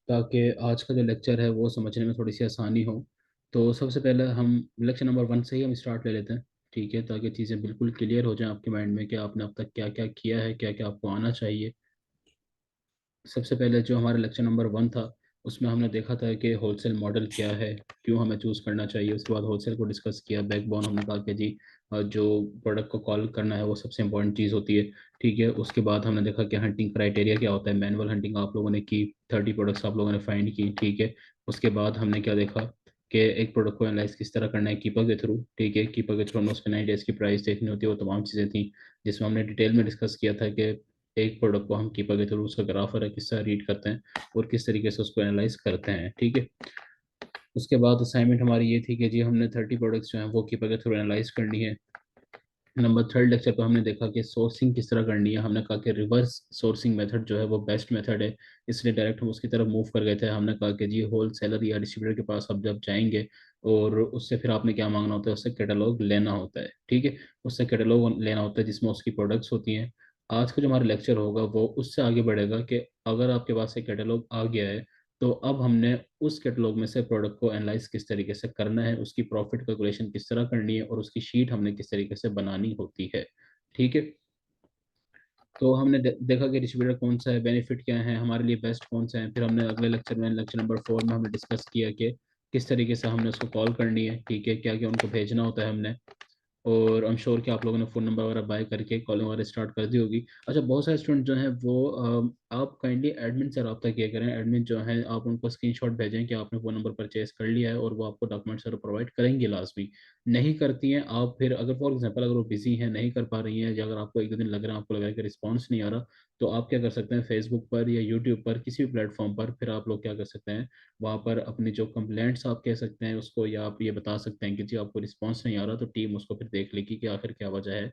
ताकि आज का जो लेक्चर है वो समझने में थोड़ी सी आसानी हो। तो सबसे पहले हम लेक्चर नंबर 1 से ही हम स्टार्ट ले लेते हैं। ठीक है, ताकि चीज़ें बिल्कुल क्लियर हो जाएं आपके माइंड में कि आपने अब तक क्या क्या किया है, क्या क्या आपको आना चाहिए। सबसे पहले जो हमारा लेक्चर नंबर 1 था, उसमें हमने देखा था कि होलसेल मॉडल क्या है, क्यों हमें चूज़ करना चाहिए। उसके बाद होलसेल को डिस्कस किया, बैकबोन हमने कहा कि जी जो प्रोडक्ट को कॉल करना है वो सबसे इंपॉर्टेंट चीज़ होती है। ठीक है, उसके बाद हमने देखा कि हंटिंग क्राइटेरिया क्या होता है। मैनुअल हंटिंग आप लोगों ने की, 30 प्रोडक्ट्स आप लोगों ने फाइंड की। ठीक है, उसके बाद हमने क्या देखा कि एक प्रोडक्ट को एनालाइज किस तरह करना है कीपर के थ्रू। ठीक है, कीपर के थ्रू हमें उसके 9 डेज की प्राइस देखनी होती है, वो तमाम चीज़ें थी जिसमें हमने डिटेल में डिस्कस किया था कि एक प्रोडक्ट को हम कीपर के थ्रू उसका ग्राफ है किस तरह रीड करते हैं और किस तरीके से उसको एनालाइज करते हैं। ठीक है, उसके बाद असाइनमेंट हमारी ये थी कि जी हमने 30 प्रोडक्ट्स जो हैं वो कीपर के थ्रू एनालाइज करनी है। नंबर 3 लेक्चर पर हमने देखा कि सोर्सिंग किस तरह करनी है। हमने कहा कि रिवर्स सोर्सिंग मेथड जो है वो बेस्ट मेथड है, इसलिए डायरेक्ट हम उसकी तरफ मूव कर गए थे। हमने कहा कि जी होल सेलर या डिस्ट्रीब्यूटर के पास आप जब जाएंगे और उससे फिर आपने क्या मांगना होता है, उससे कैटलॉग लेना होता है। ठीक है, उससे कैटलॉग लेना होता है जिसमें उसकी प्रोडक्ट्स होती हैं। आज का जो हमारा लेक्चर होगा वो उससे आगे बढ़ेगा कि अगर आपके पास एक कैटलॉग आ गया है तो अब हमने उस कैटलॉग में से प्रोडक्ट को एनालाइज किस तरीके से करना है, उसकी प्रॉफिट कैलकुलेशन किस तरह करनी है और उसकी शीट हमने किस तरीके से बनानी होती है। ठीक है, तो हमने देखा कि डिस्ट्रीब्यूटर कौन सा है, बेनिफिट क्या है हमारे लिए, बेस्ट कौन सा है। फिर हमने अगले लेक्चर में, लेक्चर नंबर 4 में हमने डिस्कस किया कि किस तरीके से हमने उसको कॉल करनी है। ठीक है, क्या क्या उनको भेजना होता है हमने। और आई एम श्योर कि आप लोगों ने फ़ोन नंबर वगैरह बाय करके कॉलिंग वगैरह स्टार्ट कर दी होगी। अच्छा, बहुत सारे स्टूडेंट जो हैं वो आप काइंडली एडमिन से रब्ता किया करें। एडमिन जो है आप उनको स्क्रीनशॉट भेजें कि आपने फ़ोन नंबर परचेज कर लिया है और वो आपको डॉक्यूमेंट्स वगैरह प्रोवाइड करेंगे लाजमी। नहीं करती हैं आप, फिर अगर फॉर एग्जांपल अगर वो बिजी हैं, नहीं कर पा रही हैं, या अगर आपको 1-2 दिन लग रहा है, आपको लग रहा है कि रिस्पॉन्स नहीं आ रहा, तो आप क्या कर सकते हैं, फेसबुक पर या यूट्यूब पर किसी भी प्लेटफॉर्म पर फिर आप लोग क्या कर सकते हैं, वहाँ पर अपनी जो कंप्लेंट्स आप कह सकते हैं उसको, या आप ये बता सकते हैं कि जी आपको रिस्पांस नहीं आ रहा, तो टीम उसको फिर देख लेगी कि आखिर क्या वजह है।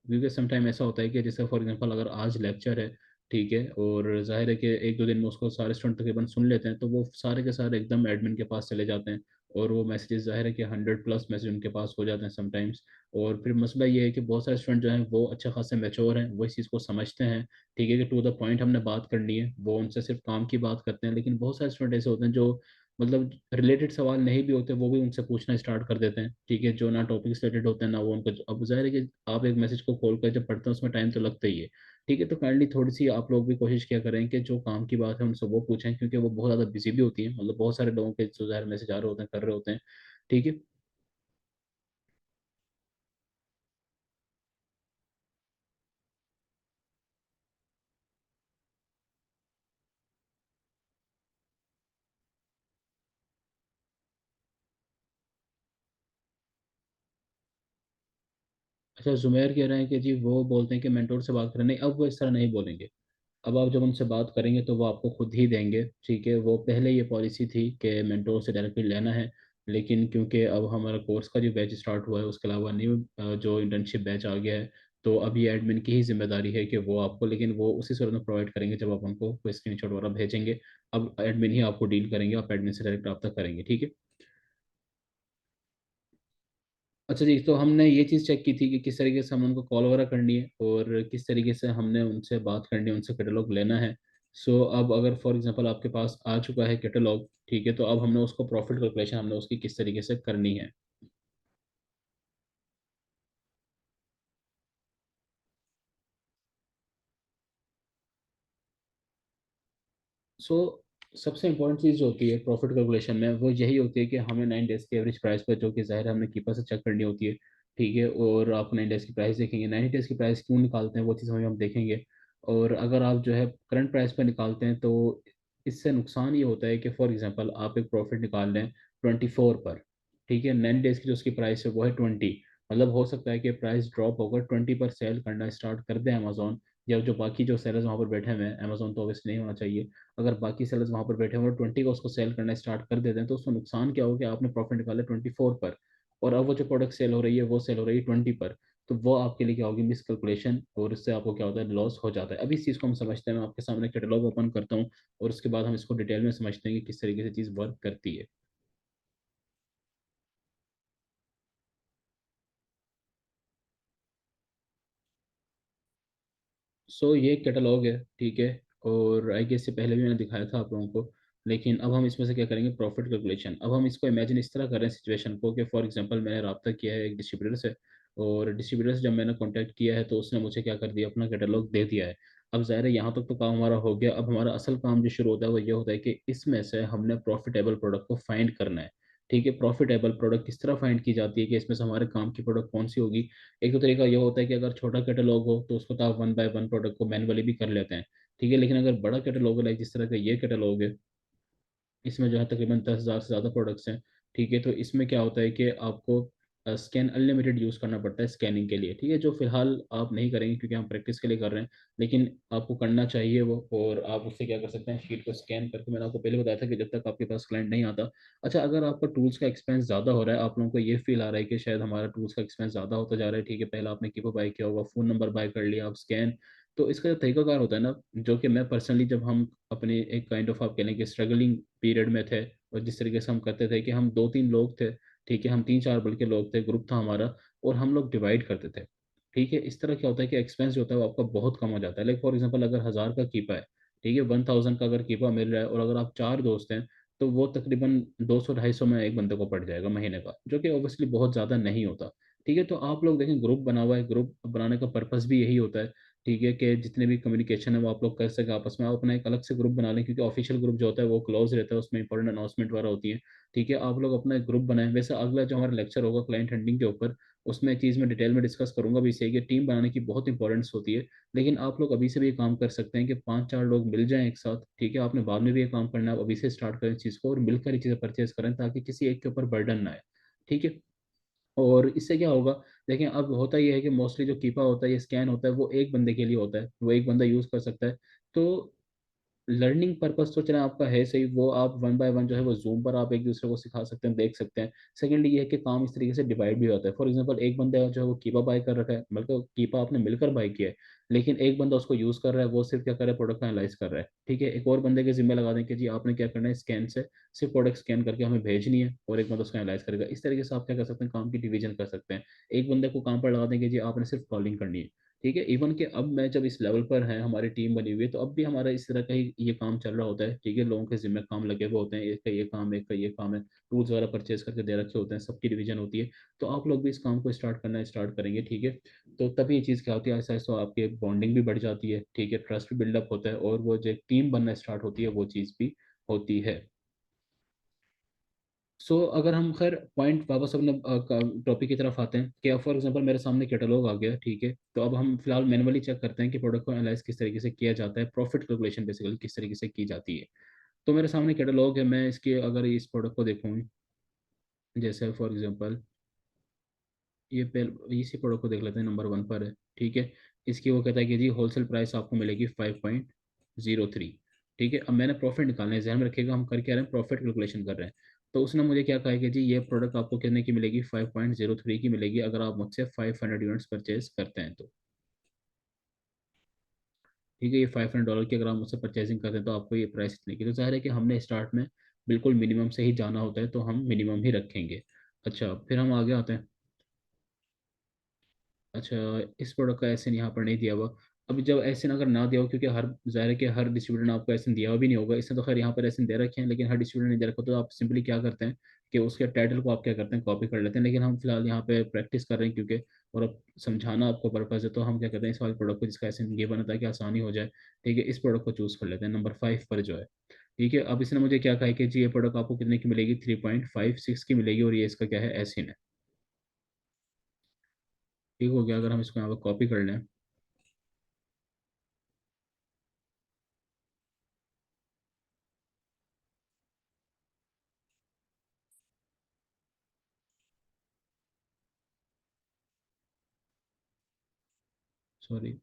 क्योंकि समटाइम ऐसा होता है कि जैसे फॉर एग्जांपल अगर आज लेक्चर है, ठीक है, और जाहिर है कि 1-2 दिन में उसको सारे स्टूडेंट तकरीबन सुन लेते हैं, तो वो सारे के सारे एकदम एडमिन के पास चले जाते हैं और वो मैसेजेस जाहिर है कि 100+ मैसेज उनके पास हो जाते हैं समटाइम्स। और फिर मसला ये है कि बहुत सारे स्टूडेंट जो हैं वो अच्छे खासे मैच्योर हैं, वो इस चीज़ को समझते हैं। ठीक है, कि टू द पॉइंट हमने बात करनी है, वो उनसे सिर्फ काम की बात करते हैं। लेकिन बहुत सारे स्टूडेंट ऐसे होते हैं जो मतलब रिलेटेड सवाल नहीं भी होते, वो भी उनसे पूछना स्टार्ट कर देते हैं। ठीक है, जो ना टॉपिक से रिलेटेड होते हैं ना वो उनको, अब जाहिर है कि आप एक मैसेज को खोल कर जब पढ़ते हैं उसमें टाइम तो लगता ही है। ठीक है, तो काइंडली थोड़ी सी आप लोग भी कोशिश किया करें कि जो काम की बात है उनसे वो पूछें, क्योंकि वो बहुत ज़्यादा बिजी भी होती हैं, मतलब बहुत सारे लोगों के जो ज़ाहिर मैसेज आ रहे होते हैं, कर रहे होते हैं। ठीक है। अच्छा, जुमेर कह रहे हैं कि जी वो बोलते हैं कि मेंटोर से बात करें, नहीं अब वो इस तरह नहीं बोलेंगे। अब आप जब उनसे बात करेंगे तो वो आपको खुद ही देंगे। ठीक है, वो पहले ये पॉलिसी थी कि मेंटोर से डायरेक्टली लेना है, लेकिन क्योंकि अब हमारा कोर्स का जो बैच स्टार्ट हुआ है, उसके अलावा न्यू जो इंटर्नशिप बैच आ गया है, तो अब ये एडमिन की ही जिम्मेदारी है कि वो आपको, लेकिन वो उसी सूरत में प्रोवाइड करेंगे जब आप उनको कोई स्क्रीन वगैरह भेजेंगे। अब एडमिन ही आपको डील करेंगे, आप एडमिन से डायरेक्ट रब्ता करेंगे। ठीक है। अच्छा जी, तो हमने ये चीज़ चेक की थी कि किस तरीके से हमें उनको कॉल वगैरह करनी है और किस तरीके से हमने उनसे बात करनी है, उनसे कैटलॉग लेना है। सो अब अगर फॉर एग्जांपल आपके पास आ चुका है कैटलॉग, ठीक है, तो अब हमने उसको प्रॉफिट कैलकुलेशन हमने उसकी किस तरीके से करनी है। सो सबसे इंपॉर्टेंट चीज़ जो होती है प्रॉफिट कैलकुलेशन में वो यही होती है कि हमें 9 डेज की एवरेज प्राइस पर, जो कि ज़ाहिर है हमने कीपर से चेक करनी होती है। ठीक है, और आप 9 डेज की प्राइस देखेंगे, 90 डेज की प्राइस क्यों निकालते हैं वो चीज़ हमें हम देखेंगे। और अगर आप जो है करंट प्राइस पर निकालते हैं तो इससे नुकसान ये होता है कि फॉर एग्जांपल आप एक प्रॉफिट निकाल लें 24 पर। ठीक है, 9 डेज की जो उसकी प्राइस है वो है 20। मतलब हो सकता है कि प्राइस ड्रॉप होकर 20 पर सेल करना स्टार्ट कर दे अमेजोन, या जो बाकी जो सेलर्स वहाँ पर बैठे हुए हैं, अमेजोन तो ऑब्वियसली नहीं होना चाहिए। अगर बाकी सेलर्स वहाँ पर बैठे हुए 20 का उसको सेल करना स्टार्ट कर देते हैं, तो उसको नुकसान क्या होगा कि आपने प्रॉफिट निकाला 24 पर, और अब वो जो प्रोडक्ट सेल हो रही है वो सेल हो रही है 20 पर। तो वो आपके लिए क्या होगी, मिस कैलकुलेशन, और इससे आपको क्या होता है, लॉस हो जाता है। अभी इस चीज़ को हम समझते हैं, मैं आपके सामने कैटलॉग ओपन करता हूँ और उसके बाद हम इसको डिटेल में समझते हैं कि किस तरीके से चीज़ वर्क करती है। सो ये कैटलॉग है। ठीक है, और आई गेस से पहले भी मैंने दिखाया था आप लोगों को। लेकिन अब हम इसमें से क्या करेंगे, प्रॉफिट कैलकुलेशन। अब हम इसको इमेजिन इस तरह कर रहे हैं सिचुएशन को कि फॉर एग्जांपल मैंने रब्ता किया है एक डिस्ट्रीब्यूटर से, और डिस्ट्रीब्यूटर से जब मैंने कांटेक्ट किया है तो उसने मुझे क्या कर दिया, अपना कैटलॉग दे दिया है। अब ज़ाहिर है यहाँ तक तो काम हमारा हो गया। अब हमारा असल काम जो शुरू होता है वो ये होता है कि इसमें से हमने प्रॉफिटेबल प्रोडक्ट को फाइंड करना है। ठीक है, प्रॉफिटेबल प्रोडक्ट किस तरह फाइंड की जाती है कि इसमें से हमारे काम की प्रोडक्ट कौन सी होगी। एक तो तरीका ये होता है कि अगर छोटा कैटलॉग हो तो उसको तो आप वन बाय वन प्रोडक्ट को मैनुअली भी कर लेते हैं। ठीक है, लेकिन अगर बड़ा कैटलॉग है, लाइक जिस तरह का ये कैटलॉग है, इसमें जो है तकरीबन 10,000 से ज़्यादा प्रोडक्ट्स हैं। ठीक है, तो इसमें क्या होता है कि आपको स्कैन अनलिमिटेड यूज़ करना पड़ता है स्कैनिंग के लिए। ठीक है, जो फिलहाल आप नहीं करेंगे क्योंकि हम प्रैक्टिस के लिए कर रहे हैं, लेकिन आपको करना चाहिए वो। और आप उससे क्या कर सकते हैं, शीट को स्कैन करके, मैंने आपको पहले बताया था कि जब तक आपके पास क्लाइंट नहीं आता। अच्छा, अगर आपका टूल्स का एक्सपेंस ज़्यादा हो रहा है, आप लोगों को ये फील आ रहा है कि शायद हमारा टूल्स का एक्सपेंस ज़्यादा होता जा रहा है। ठीक है, पहले आपने कीपो बाय किया होगा, फ़ोन नंबर बाय कर लिया, आप स्कैन। तो इसका जो तरीकाकार होता है ना, जो कि मैं पर्सनली, जब हम अपने एक काइंड ऑफ आप कह लें कि स्ट्रगलिंग पीरियड में थे, और जिस तरीके से हम करते थे कि हम 2-3 लोग थे। ठीक है, हम 3-4 बल्कि लोग थे, ग्रुप था हमारा, और हम लोग डिवाइड करते थे। ठीक है, इस तरह क्या होता है कि एक्सपेंस जो होता है वो आपका बहुत कम हो जाता है। लाइक फॉर एग्जांपल, अगर 1000 का कीपा है, ठीक है, 1000 का अगर कीपा मिल रहा है, और अगर आप 4 दोस्त हैं, तो वो तकरीबन 200-250 में एक बंदे को पड़ जाएगा महीने का, जो कि ऑब्वियसली बहुत ज़्यादा नहीं होता। ठीक है, तो आप लोग देखें, ग्रुप बना हुआ है, ग्रुप बनाने का पर्पस भी यही होता है। ठीक है, कि जितने भी कम्युनिकेशन है वो आप लोग कर सकें आपस में। आप अपना एक अलग से ग्रुप बना लें, क्योंकि ऑफिशियल ग्रुप जो होता है वो क्लोज रहता है, उसमें इंपॉर्टेंट अनाउंसमेंट वगैरह होती है। ठीक है, आप लोग अपना एक ग्रुप बनाएं। वैसे अगला जो हमारा लेक्चर होगा क्लाइंट हंटिंग के ऊपर, उसमें एक चीज़ मैं डिटेल में डिस्कस करूंगा भी, सही कि टीम बनाने की बहुत इंपॉर्टेंस होती है। लेकिन आप लोग अभी से भी ये काम कर सकते हैं कि 5-4 लोग मिल जाएं एक साथ। ठीक है, आपने बाद में भी ये काम करना है, आप अभी से स्टार्ट करें इस चीज़ को, और मिलकर ये चीज़ें परचेज करें, ताकि किसी एक के ऊपर बर्डन ना आए। ठीक है, और इससे क्या होगा, देखें, अब होता ये है कि मोस्टली जो कीपा होता है, ये स्कैन होता है, वो एक बंदे के लिए होता है, वो एक बंदा यूज़ कर सकता है। तो लर्निंग पर्पस तो चला आपका है सही, वो आप वन बाय वन जो है वो जूम पर आप एक दूसरे को सिखा सकते हैं, देख सकते हैं। सेकेंडली ये है कि काम इस तरीके से डिवाइड भी होता है। फॉर एग्जांपल, एक बंदा जो है वो कीपा बाय कर रखा है, बल्कि कीपा आपने मिलकर बाय किया है, लेकिन एक बंदा उसको यूज कर रहा है, वो सिर्फ क्या कर रहा है, प्रोडक्ट एनालाइज कर रहा है। ठीक है, एक और बंदे के जिम्मे लगा दें कि जी आपने क्या करना है, स्कैन से सिर्फ प्रोडक्ट स्कैन करके हमें भेजनी है, और एक बंदा उसको एनालाइज करेगा। इस तरीके से आप क्या कर सकते हैं, काम की डिवीजन कर सकते हैं। एक बंदे को काम पर लगा देंगे, जी आपने सिर्फ कॉलिंग करनी है। ठीक है, इवन कि अब मैं जब इस लेवल पर है, हमारी टीम बनी हुई है, तो अब भी हमारा इस तरह का ही ये काम चल रहा होता है। ठीक है, लोगों के जिम्मे काम लगे हुए होते हैं, एक का ये काम, एक का ये काम है, टूल्स वगैरह परचेज करके दे रखे होते हैं, सबकी डिवीजन होती है। तो आप लोग भी इस काम को स्टार्ट करना स्टार्ट करेंगे। ठीक है, तो तभी ये चीज़ क्या होती है, ऐसा ऐसा आपके बॉन्डिंग भी बढ़ जाती है। ठीक है, ट्रस्ट भी बिल्डअप होता है, और वो जो टीम बनना स्टार्ट होती है, वो चीज़ भी होती है। अगर हम खैर पॉइंट वापस अपने टॉपिक की तरफ आते हैं, कि फॉर एग्जांपल मेरे सामने कैटलॉग आ गया। ठीक है, तो अब हम फिलहाल मैनुअली चेक करते हैं कि प्रोडक्ट को एनालाइज किस तरीके से किया जाता है, प्रॉफिट कैलकुलेशन बेसिकली किस तरीके से की जाती है। तो मेरे सामने कैटलॉग है, मैं इसके अगर इस प्रोडक्ट को देखूँ, जैसे फॉर एग्जांपल ये पहले इसी प्रोडक्ट को देख लेते हैं, नंबर 1 पर है। ठीक है, इसकी वो कहता है कि जी होलसेल प्राइस आपको मिलेगी 5.03। ठीक है, अब मैंने प्रॉफिट निकालना है, ध्यान में रखिएगा, हम कर क्या रहे हैं, प्रॉफिट कैलकुलेशन कर रहे हैं। तो उसने मुझे क्या कहा है कि जी ये प्रोडक्ट आपको कितने की मिलेगी, 5.03 की मिलेगी, अगर आप मुझसे 500 यूनिट्स परचेज करते हैं तो। ठीक है, ये $500 की अगर आप मुझसे परचेजिंग करते हैं तो आपको ये प्राइस इतने की। तो जाहिर है कि हमने स्टार्ट में बिल्कुल मिनिमम से ही जाना होता है, तो हम मिनिमम ही रखेंगे। अच्छा, फिर हम आगे आते हैं। अच्छा, इस प्रोडक्ट का एसन यहाँ पर नहीं दिया हुआ। अब जब एसन अगर ना दिया हो, क्योंकि हर ज़ाहिर है कि हर डिस्ट्रीब्यूटर ने आपको एसन दिया हुआ भी नहीं होगा, इसने तो खैर यहाँ पर एसन दे रखे हैं, लेकिन हर डिस्ट्रीब्यूटर ने दे रखा, तो आप सिंपली क्या करते हैं कि उसके टाइटल को आप क्या करते हैं, कॉपी कर लेते हैं। लेकिन हम फिलहाल यहाँ पे प्रैक्टिस कर रहे हैं, क्योंकि और अब समझाना आपको पर्पज़ है, तो हम क्या करते हैं, इस वाले प्रोडक्ट को जिसका एसन ये बनता है कि आसानी हो जाए। ठीक है, इस प्रोडक्ट को चूज़ कर लेते हैं नंबर 5 पर जो है। ठीक है, अब इसने मुझे क्या कहा है कि जी ये प्रोडक्ट आपको कितने की मिलेगी, 3.56 की मिलेगी, और ये इसका क्या है, एसिन है। ठीक हो गया, अगर हम इसको यहाँ पर कॉपी कर लें। सॉरी।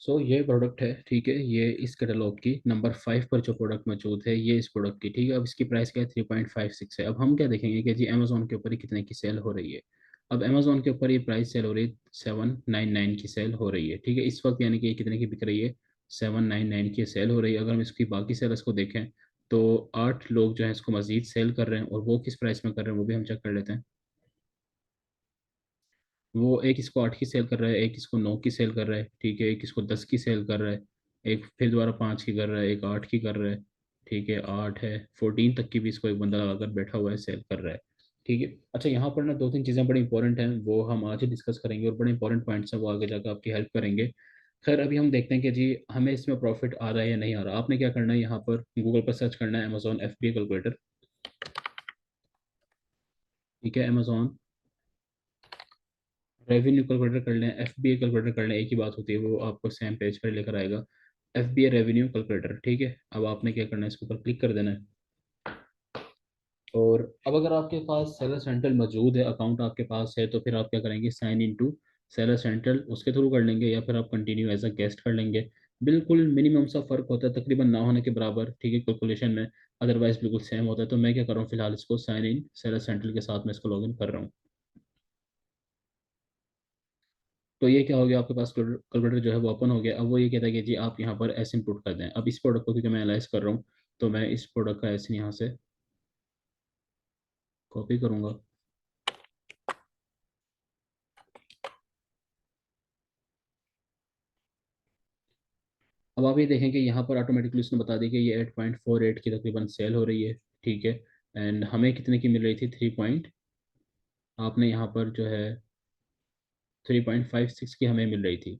सो ये प्रोडक्ट है, ठीक है, ये इस कैटलॉग की नंबर 5 पर जो प्रोडक्ट मौजूद है, ये इस प्रोडक्ट की, ठीक है। अब इसकी प्राइस क्या है, 3.56 है। अब हम क्या देखेंगे कि जी अमेजोन के ऊपर ये कितने की सेल हो रही है। अब अमेजोन के ऊपर ये प्राइस सेल हो रही है 799 की सेल हो रही है, ठीक है, इस वक्त, यानी कि ये कितने की बिक रही है, 799 की सेल हो रही है। अगर हम इसकी बाकी सेलर्स को देखें तो 8 लोग जो है इसको मजीद सेल कर रहे हैं, और वो किस प्राइस में कर रहे हैं वो भी हम चेक कर लेते हैं। वो एक इसको 8 की सेल कर रहा है, एक इसको 9 की सेल कर रहा है, ठीक है, एक इसको 10 की सेल कर रहा है, एक फिर दोबारा 5 की कर रहा है, एक 8 की कर रहा है, ठीक है, 8 है, 14 तक की भी इसको एक बंदा लगाकर बैठा हुआ है, सेल कर रहा है, ठीक है। अच्छा, यहाँ पर ना दो तीन चीज़ें बड़ी इंपॉर्टेंट हैं, वो हम आज ही डिस्कस करेंगे, और बड़े इंपॉर्टेंट पॉइंट्स हैं, वो आगे जाकर आपकी हेल्प करेंगे। खैर, अभी हम देखते हैं कि जी हमें इसमें प्रॉफिट आ रहा है या नहीं आ रहा। आपने क्या करना है, यहाँ पर गूगल पर सर्च करना है अमेजोन FBA कैलकुलेटर, ठीक है, अमेजोन रेवेन्यू कैलकुलेटर कर लें, FBA कैलकुलेटर कर लें, एक ही बात होती है, वो आपको सेम पेज पर लेकर आएगा। FBA रेवेन्यू कैलकुलेटर, ठीक है। अब आपने क्या करना है, इसके ऊपर क्लिक कर देना है। और अब अगर आपके पास सेलर सेंट्रल मौजूद है, अकाउंट आपके पास है, तो फिर आप क्या करेंगे, sign in to Seller Central उसके थ्रू कर लेंगे, या फिर आप कंटिन्यू एज अ गेस्ट कर लेंगे। बिल्कुल मिनिमम सा फर्क होता है, तकरीबन ना होने के बराबर, ठीक है, कैलकुलेशन में। अदरवाइज बिल्कुल सेम होता है। तो मैं क्या कर रहा हूँ, फिलहाल इसको साइन इन सेलर सेंट्रल के साथ मैं इसको लॉग इन कर रहा हूँ। तो ये क्या हो गया, आपके पास कैलकुलेटर जो है वो ओपन हो गया। अब वो ये कहता है कि जी आप यहाँ पर ऐसे इनपुट कर दें। अब इस प्रोडक्ट को क्योंकि मैं एनालाइज कर रहा हूँ, तो मैं इस प्रोडक्ट का ऐसे यहाँ से कॉपी करूँगा। अब आप ये देखें कि यहाँ पर ऑटोमेटिकली उसने बता दी कि ये 8.48 की तकरीबन सेल हो रही है, ठीक है। एंड हमें कितने की मिल रही थी, 3 पॉइंट, आपने यहाँ पर जो है 3.56 की हमें मिल रही थी।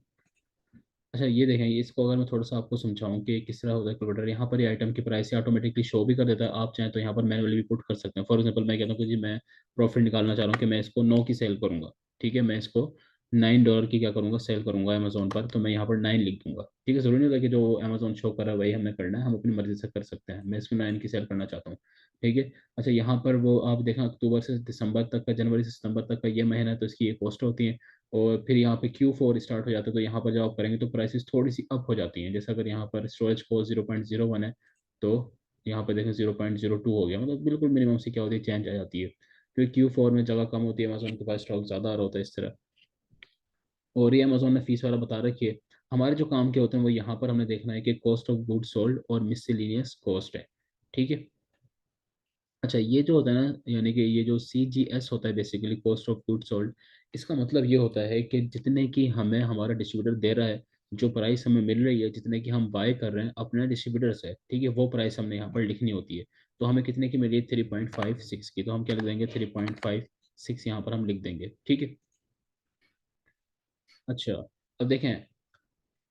अच्छा, ये देखें, इसको अगर मैं थोड़ा सा आपको समझाऊं कि किस तरह होता है कैलकुलेटर, यहाँ पर ये आइटम की प्राइस ऑटोमेटिकली शो भी कर देता है। आप चाहें तो यहाँ पर मैनुअली भी पुट कर सकते हैं। फॉर एग्जांपल मैं कहता हूँ कि जी मैं प्रॉफिट निकालना चाह रहा हूँ कि मैं इसको 9 की सेल करूंगा, ठीक है, मैं इसको $9 की क्या करूंगा, सेल करूंगा अमेजोन पर, तो मैं यहाँ पर 9 लिख दूंगा, ठीक है। जरूरी नहीं होता कि जो अमेजोन शो कर रहा है वही हमने करना है, हम अपनी मर्जी से कर सकते हैं। मैं इसको 9 की सेल करना चाहता हूँ, ठीक है। अच्छा, यहाँ पर वो आप देखें, अक्टूबर से दिसंबर तक का, जनवरी से सितंबर तक का ये महीना है, तो इसकी ये कॉस्ट होती है। और फिर यहाँ पे Q4 स्टार्ट हो जाता है, तो यहाँ पर जब आप करेंगे तो प्राइसेस थोड़ी सी अप हो जाती हैं। जैसे अगर यहाँ पर स्टोरेज कॉस्ट 0.01 है, तो यहाँ पे देखें 0.02 हो गया, मतलब बिल्कुल मिनिमम से क्या होती है, चेंज आ जाती है, क्योंकि Q4 में जगह कम होती है, अमेजोन के पास स्टॉक ज़्यादा आ रहा होता है, इस तरह। और ये अमेजोन ने फीस वाला बता रखी है। हमारे जो काम के होते हैं वो यहाँ पर हमें देखना है कि कॉस्ट ऑफ गुड सोल्ड और मिससेलेनियस कॉस्ट है, ठीक है। अच्छा, ये जो होता है ना, यानी कि ये जो CGS होता है, basically cost of good sold, इसका मतलब ये होता है कि जितने की हमें हमारा डिस्ट्रीब्यूटर दे रहा है, जो प्राइस हमें मिल रही है, जितने की हम बाय कर रहे हैं अपने डिस्ट्रीब्यूटर से, ठीक है, वो प्राइस हमने यहाँ पर लिखनी होती है। तो हमें कितने की मिली है, 3.56 की, तो हम क्या लिख देंगे, 3.56 यहाँ पर हम लिख देंगे, ठीक है। अच्छा, अब देखें,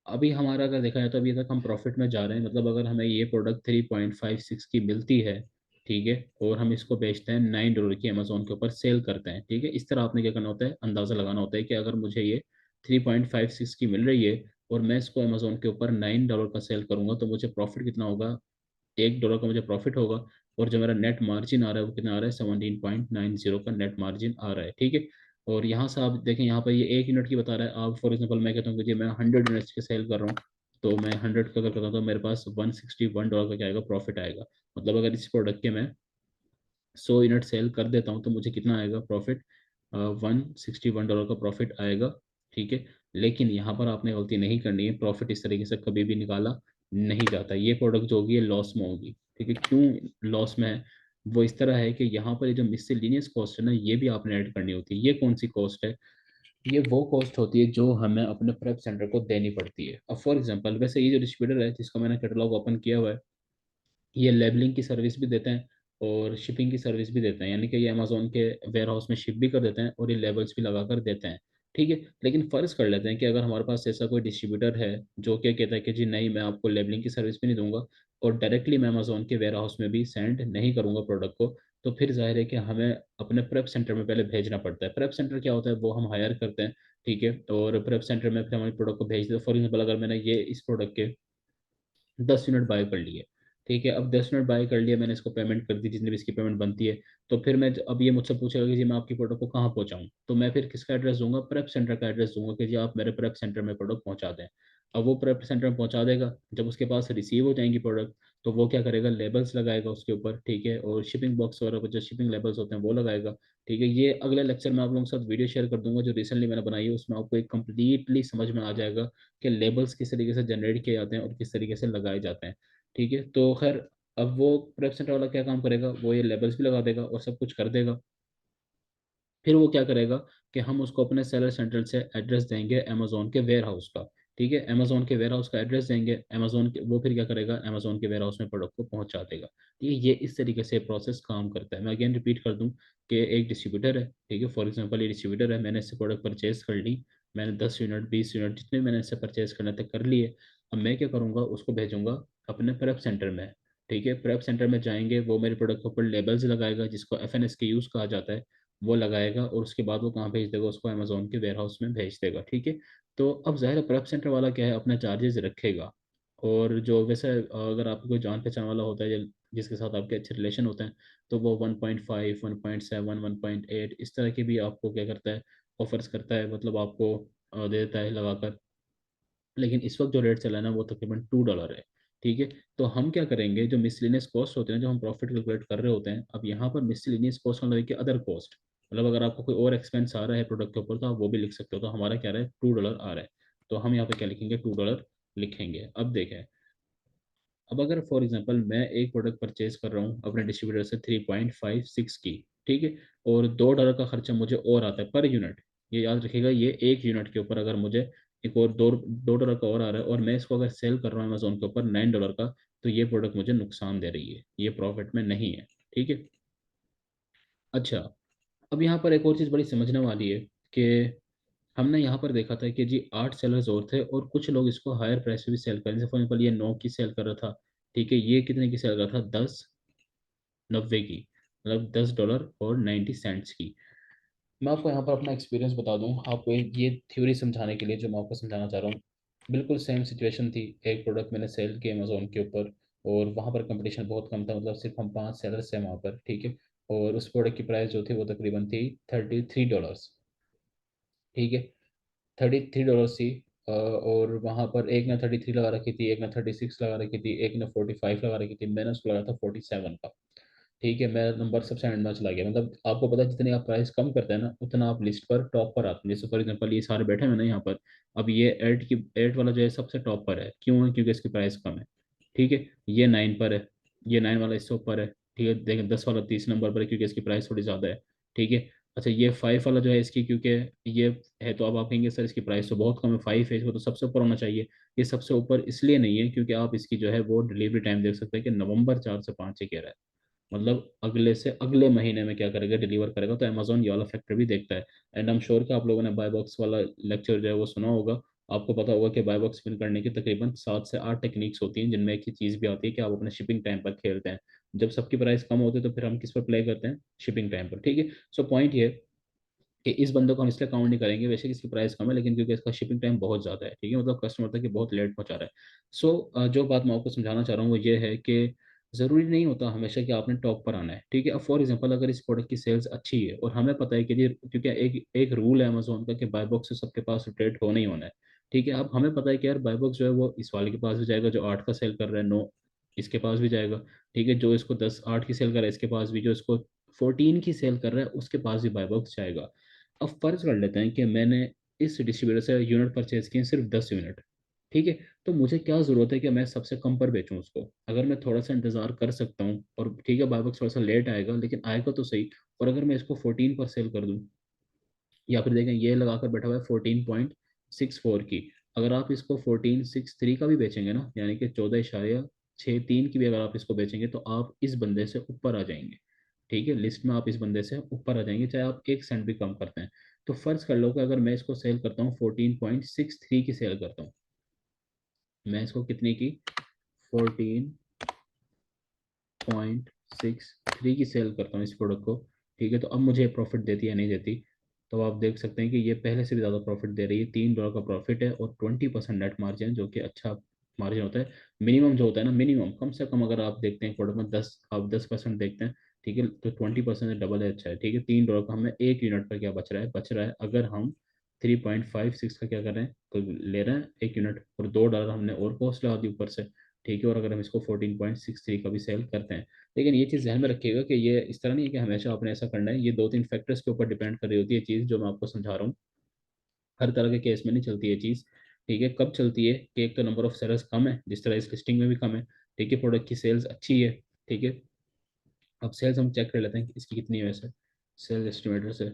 अभी हमारा अगर देखा जाए तो अभी तक हम प्रॉफिट में जा रहे हैं, मतलब अगर हमें ये प्रोडक्ट 3.56 की मिलती है, ठीक है, और हम इसको बेचते हैं $9 की, अमेजोन के ऊपर सेल करते हैं, ठीक है। इस तरह आपने क्या करना होता है, अंदाज़ा लगाना होता है कि अगर मुझे ये 3.56 की मिल रही है, और मैं इसको अमेजोन के ऊपर $9 का सेल करूंगा, तो मुझे प्रॉफिट कितना होगा, $1 का मुझे प्रॉफिट होगा। और जो मेरा नेट मार्जिन आ रहा है वो कितना आ रहा है, 17.90 का नेट मार्जिन आ रहा है, ठीक है। और यहाँ से आप देखें, यहाँ पर ये 1 यूनिट की बता रहा है। आप फॉर एग्जांपल मैं कहता हूँ कि जी मैं 100 यूनिट्स की सेल कर रहा हूँ, तो मैं 100 का अगर करता हूँ तो मेरे पास $161 का क्या आएगा, प्रॉफिट आएगा। मतलब अगर इस प्रोडक्ट के मैं 100 यूनिट सेल कर देता हूँ तो मुझे कितना आएगा प्रॉफिट, $161 का प्रॉफिट आएगा, ठीक है। लेकिन यहाँ पर आपने गलती नहीं करनी है, प्रॉफिट इस तरीके से कभी भी निकाला नहीं जाता। ये प्रोडक्ट जो होगी ये लॉस में होगी, ठीक है। क्यों लॉस में है, वो इस तरह है कि यहाँ पर ये जो मिससेलेनियस कॉस्ट है ना, ये भी आपने ऐड करनी होती है। ये कौन सी कॉस्ट है, ये वो कॉस्ट होती है जो हमें अपने प्रेप सेंटर को देनी पड़ती है। अब फॉर एग्जांपल, वैसे ये जो डिस्ट्रीब्यूटर है जिसका मैंने कैटलॉग ओपन किया हुआ है, ये लेबलिंग की सर्विस भी देते हैं और शिपिंग की सर्विस भी देते हैं, यानी कि ये अमेजोन के वेयर हाउस में शिप भी कर देते हैं और ये लेबल्स भी लगा कर देते हैं, ठीक है। लेकिन फ़र्ज़ कर लेते हैं कि अगर हमारे पास ऐसा कोई डिस्ट्रीब्यूटर है जो क्या कहता है कि जी नहीं, मैं आपको लेबलिंग की सर्विस भी नहीं दूंगा, और डायरेक्टली मैं अमेजोन के वेयर हाउस में भी सेंड नहीं करूंगा प्रोडक्ट को, तो फिर जाहिर है कि हमें अपने प्रेप सेंटर में पहले भेजना पड़ता है। प्रेप सेंटर क्या होता है, वो हम हायर करते हैं, ठीक है। और प्रेप सेंटर में फिर हमारे प्रोडक्ट को भेज देते हैं। फॉर एग्जाम्पल, अगर मैंने ये इस प्रोडक्ट के 10 यूनिट बाय कर लिए, ठीक है। अब 10 यूनिट बाय कर लिए मैंने, इसको पेमेंट कर दी जितनी भी इसकी पेमेंट बनती है। तो फिर मैं अब ये मुझसे पूछेगा कि जी मैं आपकी प्रोडक्ट को कहाँ पहुँचाऊँ, तो मैं फिर किसका एड्रेस दूंगा, प्रेप सेंटर का एड्रेस दूंगा कि जी आप मेरे प्रेप सेंटर में प्रोडक्ट पहुँचा दें। अब वो प्रेप सेंटर में पहुंचा देगा। जब उसके पास रिसीव हो जाएंगी प्रोडक्ट, तो वो क्या करेगा, लेबल्स लगाएगा उसके ऊपर, ठीक है, और शिपिंग बॉक्स वगैरह जो शिपिंग लेबल्स होते हैं वो लगाएगा। ठीक है, ये अगले लेक्चर में आप लोगों के साथ वीडियो शेयर कर दूंगा जो रिसेंटली मैंने बनाई है, उसमें आपको एक कम्प्लीटली समझ में आ जाएगा कि लेबल्स किस तरीके से जनरेट किए जाते हैं और किस तरीके से लगाए जाते हैं। ठीक है, तो खैर, अब वो प्रेप सेंटर वाला क्या काम करेगा, वो ये लेबल्स भी लगा देगा और सब कुछ कर देगा। फिर वो क्या करेगा कि हम उसको अपने सेलर सेंटर से एड्रेस देंगे अमेजोन के वेयर हाउस का। ठीक है, अमेजोन के वेयर हाउस का एड्रेस देंगे, अमेजोन के वो फिर क्या करेगा, अमेजोन के वेयर हाउस में प्रोडक्ट को पहुंचा देगा। ठीक है, ये इस तरीके से प्रोसेस काम करता है। मैं अगेन रिपीट कर दूं कि एक डिस्ट्रीब्यूटर है, ठीक है, फॉर एग्जांपल ये डिस्ट्रीब्यूटर है, मैंने इससे प्रोडक्ट परचेज कर ली, मैंने 10 यूनिट 20 यूनिट जितने भी मैंने इससे परचेज करने तक कर लिए। अब मैं क्या करूँगा, उसको भेजूंगा अपने प्रेप सेंटर में। ठीक है, प्रेप सेंटर में जाएंगे, वो मेरे प्रोडक्ट के ऊपर लेबल्स लगाएगा जिसको FNS के यूज़ कहा जाता है, वो लगाएगा, और उसके बाद वो कहाँ भेज देगा, उसको अमेजोन के वेयर हाउस में भेज देगा। ठीक है, तो अब ज़ाहिर है प्रेप सेंटर वाला क्या है, अपना चार्जेस रखेगा। और जो वैसे अगर आपको कोई जान पहचान वाला होता है जिसके साथ आपके अच्छे रिलेशन होते हैं, तो वो 1.5 1.7 1.8 इस तरह के भी आपको क्या करता है, ऑफर्स करता है, मतलब आपको दे देता है लगाकर। लेकिन इस वक्त जो रेट चला है ना वो तकरीबन $2 है। ठीक है, तो हम क्या करेंगे, जो मिसलिनियस कॉस्ट होते हैं, जो हम प्रॉफिट कैलकुलेट कर रहे होते हैं, अब यहाँ पर मिसलिनियस कॉस्ट मतलब कि अदर कॉस्ट, मतलब अगर आपको कोई और एक्सपेंस आ रहा है प्रोडक्ट के ऊपर तो आप वो भी लिख सकते हो। तो हमारा क्या रहा है, $2 आ रहा है, तो हम यहाँ पे क्या लिखेंगे, $2 लिखेंगे। अब देखें, अब अगर फॉर एग्जांपल मैं एक प्रोडक्ट परचेज कर रहा हूँ अपने डिस्ट्रीब्यूटर से 3.56 की, ठीक है, और $2 का खर्चा मुझे और आता है पर यूनिट। ये याद रखिएगा, ये एक यूनिट के ऊपर अगर मुझे एक और $2 का और आ रहा है, और मैं इसको अगर सेल कर रहा हूँ अमेजोन के ऊपर $9 का, तो ये प्रोडक्ट मुझे नुकसान दे रही है, ये प्रॉफिट में नहीं है। ठीक है, अच्छा, अब यहाँ पर एक और चीज़ बड़ी समझने वाली है कि हमने यहाँ पर देखा था कि जी 8 सेलर्स और थे, और कुछ लोग इसको हायर प्राइस पे भी सेल कर, जैसे फॉर एग्जाम्पल ये 9 की सेल कर रहा था। ठीक है, ये कितने की सेल कर रहा था, 10.90 की, मतलब $10.90 की। मैं आपको यहाँ पर अपना एक्सपीरियंस बता दूँ आपको, ये थ्योरी समझाने के लिए जो मैं आपको समझाना चाह रहा हूँ। बिल्कुल सेम सिचुएशन थी, एक प्रोडक्ट मैंने सेल किया अमेजोन के ऊपर, और वहाँ पर कंपटीशन बहुत कम था, मतलब सिर्फ हम 5 सेलर्स थे वहाँ पर। ठीक है, और उस प्रोडक्ट की प्राइस जो थी वो तकरीबन थी $33। ठीक है, $33 थी। और वहाँ पर एक ने 33 लगा रखी थी, एक ने 36 लगा रखी थी, एक ने 45 लगा रखी थी, मैंने उसको लगाया था 47 का। ठीक है, मेरा नंबर सबसे एंड में चला गया। मतलब आपको पता है जितने आप प्राइस कम करते हैं ना, उतना आप लिस्ट पर टॉप पर आते हैं। जैसे फॉर एग्जांपल ये सारे बैठे हैं ना यहाँ पर, अब ये एट वाला जो है सबसे टॉप पर है, क्यों है, क्योंकि इसकी प्राइस कम है। ठीक है, ये 9 पर है, ये 9 वाला इससे ऊपर है। ठीक है, देखें 10 वाला 30 नंबर पर है क्योंकि इसकी प्राइस थोड़ी ज़्यादा है। ठीक है, अच्छा, ये 5 वाला जो है इसकी, क्योंकि ये है, तो अब आप कहेंगे सर इसकी प्राइस तो बहुत कम है, 5 है, इसको तो सबसे ऊपर होना चाहिए। ये सबसे ऊपर इसलिए नहीं है क्योंकि आप इसकी जो है वो डिलीवरी टाइम देख सकते हैं कि नवंबर 4 से 5 ही कह रहा है, मतलब अगले से अगले महीने में क्या करेगा, डिलीवर करेगा। तो अमेजोन ये वाला फैक्टर भी देखता है। एंड आई एम श्योर कि आप लोगों ने बाय बॉक्स वाला लेक्चर जो है वो सुना होगा। आपको पता होगा कि बाय बॉक्स विन करने की तकरीबन 7 से 8 टेक्निक्स होती हैं, जिनमें एक ही चीज़ भी आती है कि आप अपने शिपिंग टाइम पर खेलते हैं। जब सबकी प्राइस कम होती है तो फिर हम किस पर प्ले करते हैं, शिपिंग टाइम पर। ठीक है, सो पॉइंट ये कि इस बंदे को हम इसलिए काउंट नहीं करेंगे, वैसे इसकी प्राइस कम है, लेकिन क्योंकि इसका शिपिंग टाइम बहुत ज़्यादा है। ठीक है, मतलब कस्टमर तक ये बहुत लेट पहुंचा रहा है। सो जो बात मैं आपको समझाना चाह रहा हूँ वो ये है कि ज़रूरी नहीं होता हमेशा कि आपने टॉप पर आना है। ठीक है, अब फॉर एग्जांपल अगर इस प्रोडक्ट की सेल्स अच्छी है और हमें पता है कि ये, क्योंकि एक एक रूल है अमेजोन का कि बाय बॉक्स से सबके पास रेट होना ही होना है। ठीक है, अब हमें पता है कि यार बाय बॉक्स जो है वो इस वाले के पास भी जाएगा जो 8 का सेल कर रहा है, 9 इसके पास भी जाएगा। ठीक है, जो इसको 10 8 की सेल कर रहा है इसके पास भी, जो इसको 14 की सेल कर रहा है उसके पास भी बाय बॉक्स जाएगा। अब फर्ज कर लेते हैं कि मैंने इस डिस्ट्रीब्यूटर से यूनिट परचेज किए सिर्फ 10 यूनिट। ठीक है, तो मुझे क्या ज़रूरत है कि मैं सबसे कम पर बेचूं उसको। अगर मैं थोड़ा सा इंतजार कर सकता हूँ, और ठीक है बायबॉक्स थोड़ा सा लेट आएगा लेकिन आएगा तो सही, और अगर मैं इसको 14 पर सेल कर दूं, या फिर देखें ये लगाकर बैठा हुआ है 14.64 की, अगर आप इसको 14.63 का भी बेचेंगे ना, यानी कि 14.63 की भी अगर आप इसको बेचेंगे, तो आप इस बंदे से ऊपर आ जाएंगे। ठीक है, लिस्ट में आप इस बंदे से ऊपर आ जाएंगे, चाहे आप 1 सेंट भी कम करते हैं। तो फर्ज कर लो कि अगर मैं इसको सेल करता हूँ 14.63 की सेल करता हूँ, मैं इसको कितने की, 14.63 की सेल करता हूँ इस प्रोडक्ट को। ठीक है, तो अब मुझे प्रॉफिट देती है नहीं देती, तो आप देख सकते हैं कि ये पहले से भी ज़्यादा प्रॉफिट दे रही है। $3 का प्रॉफिट है और 20% नेट मार्जिन, जो कि अच्छा मार्जिन होता है। मिनिमम जो होता है ना, मिनिमम कम से कम अगर आप देखते हैं प्रोडक्ट में 10% देखते हैं, ठीक है, तो 20% डबल है, अच्छा है। ठीक है, $3 का हमें एक यूनिट पर क्या बच रहा है, बच रहा है अगर हम 3.56 का क्या कर रहे हैं, तो ले रहे हैं एक यूनिट, और $2 हमने और कॉस्ट लगा दी ऊपर से। ठीक है, और अगर हम इसको 14.63 का भी सेल करते हैं, लेकिन ये चीज़ ध्यान में रखिएगा कि ये इस तरह नहीं है कि हमेशा आपने ऐसा करना है, ये दो तीन फैक्टर्स के ऊपर डिपेंड कर रही होती है चीज़ जो मैं आपको समझा रहा हूँ। हर तरह के केस में नहीं चलती ये चीज़। ठीक है, कब चलती है कि एक तो नंबर ऑफ सेलर्स कम है, जिस तरह इस लिस्टिंग में भी कम है। ठीक है, प्रोडक्ट की सेल्स अच्छी है। ठीक है, अब सेल्स हम चेक कर लेते हैं कि इसकी कितनी है वैसे, सेल्स एस्टिमेटर से।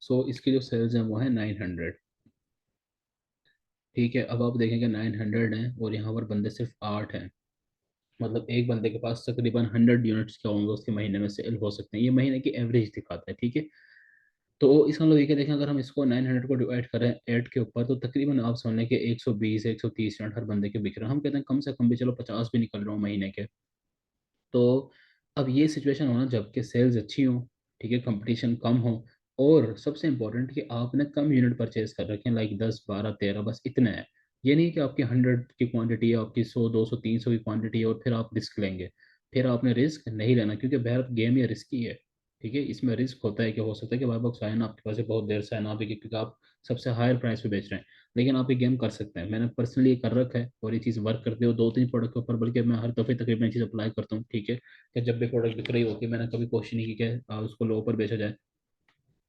सो इसकी जो सेल्स हैं वो है 900। ठीक है, अब आप देखेंगे 900 हैं और यहाँ पर बंदे सिर्फ 8 हैं। मतलब एक बंदे के पास तकरीबन 100 यूनिट्स क्या होंगे उसके महीने में सेल हो सकते हैं, ये महीने की एवरेज दिखाता है। ठीक है, तो इसका मतलब ये कि देखें, अगर हम इसको 900 को डिवाइड करें 8 के ऊपर, तो तकरीबन आप समझ लें कि 120 130 यूनिट हर बंदे के बिक रहे हैं। हम कहते हैं कम से कम भी चलो 50 भी निकल रहा हूँ महीने के। तो अब ये सिचुएशन होना जबकि सेल्स अच्छी हो, ठीक है, कंपटीशन कम हो, और सबसे इंपॉर्टेंट कि आपने कम यूनिट परचेज कर रखे हैं, लाइक 10 12 13, बस इतने हैं। ये नहीं कि आपकी 100 की क्वांटिटी है, आपकी 100 200 300 की क्वांटिटी है और फिर आप रिस्क लेंगे। फिर आपने रिस्क नहीं लेना, क्योंकि बहर गेम ये रिस्की है। ठीक है, इसमें रिस्क होता है कि हो सकता है कि बार बार साइन आपके पास से बहुत देर से ना बिके, क्योंकि आप सबसे हायर प्राइस पे बेच रहे हैं। लेकिन आप ये गेम कर सकते हैं, मैंने पर्सनली ये कर रखा है और ये चीज़ वर्क करती है, और दो तीन प्रोडक्ट के ऊपर बल्कि मैं हर दफ़े तकरीबन ये चीज़ अप्लाई करता हूँ। ठीक है, कि जब भी प्रोडक्ट बिक रही होती है, मैंने कभी कोशिश नहीं की कि उसको लो पर बेचा जाए,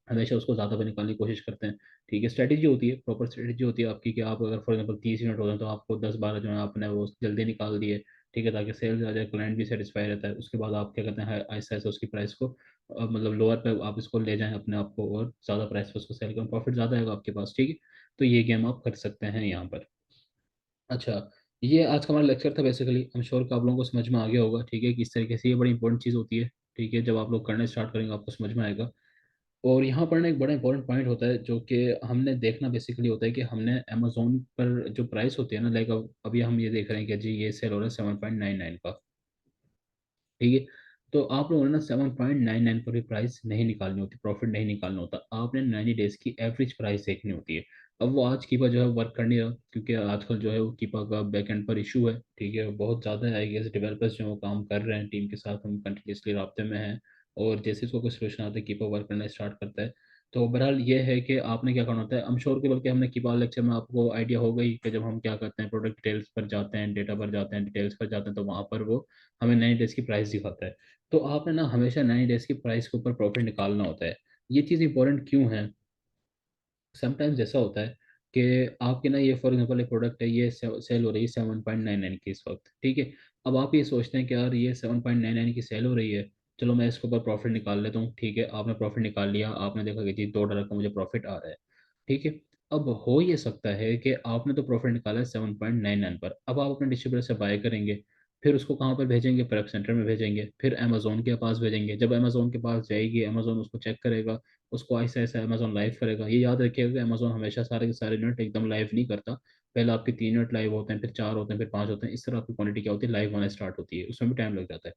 हमेशा उसको ज़्यादा पे निकालने की कोशिश करते हैं। ठीक है, स्ट्रैटेजी होती है, प्रॉपर स्ट्रैटेजी होती है आपकी, कि आप अगर फॉर एग्जांपल 30 यूनिट हो रहे हैं तो आपको 10 12 जो है आपने वो जल्दी निकाल दिए। ठीक है, ताकि सेल्स आ जाए, क्लाइंट भी सेटिस्फाई रहता है। उसके बाद आप क्या करते हैं, ऐसा ऐसा उसकी प्राइस को मतलब लोअर पे आप इसको ले जाएं अपने आप को, और ज़्यादा प्राइस पे उसको सेल करें, प्रॉफिट ज़्यादा आएगा आपके पास। ठीक है, तो ये गेम आप कर सकते हैं यहाँ पर। अच्छा, ये आज का हमारा लेक्चर था बेसिकली। आई एम श्योर कि आप लोगों को समझ में आ गया होगा। ठीक है, किस तरीके से ये बड़ी इंपॉर्टेंट चीज़ होती है। ठीक है, जब आप लोग करने स्टार्ट करेंगे आपको समझ में आएगा। और यहाँ पर ना एक बड़ा इंपॉर्टेंट पॉइंट होता है जो कि हमने देखना बेसिकली होता है कि हमने अमेजोन पर जो प्राइस होती है ना, लाइक अब अभी हम ये देख रहे हैं कि जी ये सेल हो रहा है 7.99 का। ठीक है, तो आप लोगों ने ना 7.99 पर भी प्राइस नहीं निकालनी होती, प्रॉफिट नहीं निकालना होता, आपने 90 डेज की एवरेज प्राइस देखनी होती है। अब वो आज कीपा जो है वर्क कर नहीं रहा, क्योंकि आजकल जो है वो कीपा का बैक एंड पर इशू है। ठीक है, बहुत ज़्यादा आई गेस डेवलपर्स जो है वो काम कर रहे हैं टीम के साथ, हम कंटिन्यूसली रब्ते में हैं। और जैसे इसको कोई सोल्यूशन आता है कीपा वर्क करना स्टार्ट करता है। तो बहरहाल ये है कि आपने क्या करना होता है, I'm श्योर कि बल्कि हमने कीपा लेक्चर में आपको आइडिया हो गई कि जब हम क्या करते हैं, प्रोडक्ट डिटेल्स पर जाते हैं, डेटा पर जाते हैं, डिटेल्स पर जाते हैं, तो वहाँ पर वो हमें 90 डेज की प्राइस दिखाता है। तो आपने ना हमेशा 90 डेज की प्राइस के ऊपर प्रॉफिट निकालना होता है। ये चीज़ इंपॉर्टेंट क्यों है, समटाइम्स ऐसा होता है कि आपके ना ये फॉर एग्जांपल एक प्रोडक्ट है, ये सेल हो रही है 7.99 की इस वक्त। ठीक है, अब आप ये सोचते हैं कि यार ये 7.99 की सेल हो रही है, चलो मैं इसके ऊपर प्रॉफिट निकाल लेता हूँ। ठीक है, आपने प्रॉफिट निकाल लिया, आपने देखा कि जी $2 का मुझे प्रॉफिट आ रहा है। ठीक है, अब हो ये सकता है कि आपने तो प्रॉफिट निकाला है 7.99 पर, अब आप अपने डिस्ट्रीब्यूटर से बाय करेंगे, फिर उसको कहाँ पर भेजेंगे, प्रेप सेंटर में भेजेंगे, फिर अमेजोन के पास भेजेंगे। जब अमेजोन के पास जाएगी, अमेजोन उसको चेक करेगा, उसको ऐसा ऐसा अमेजोन लाइव करेगा। ये याद रखिएगा कि अमेजोन हमेशा सारे के सारे यूनिट एकदम लाइव नहीं करता। पहले आपके 3 यूनिट लाइव होते हैं, फिर 4 होते हैं, फिर 5 होते हैं, इस तरह आपकी क्वांटिटी क्या होती है, लाइव होना स्टार्ट होती है, उसमें भी टाइम लग जाता है।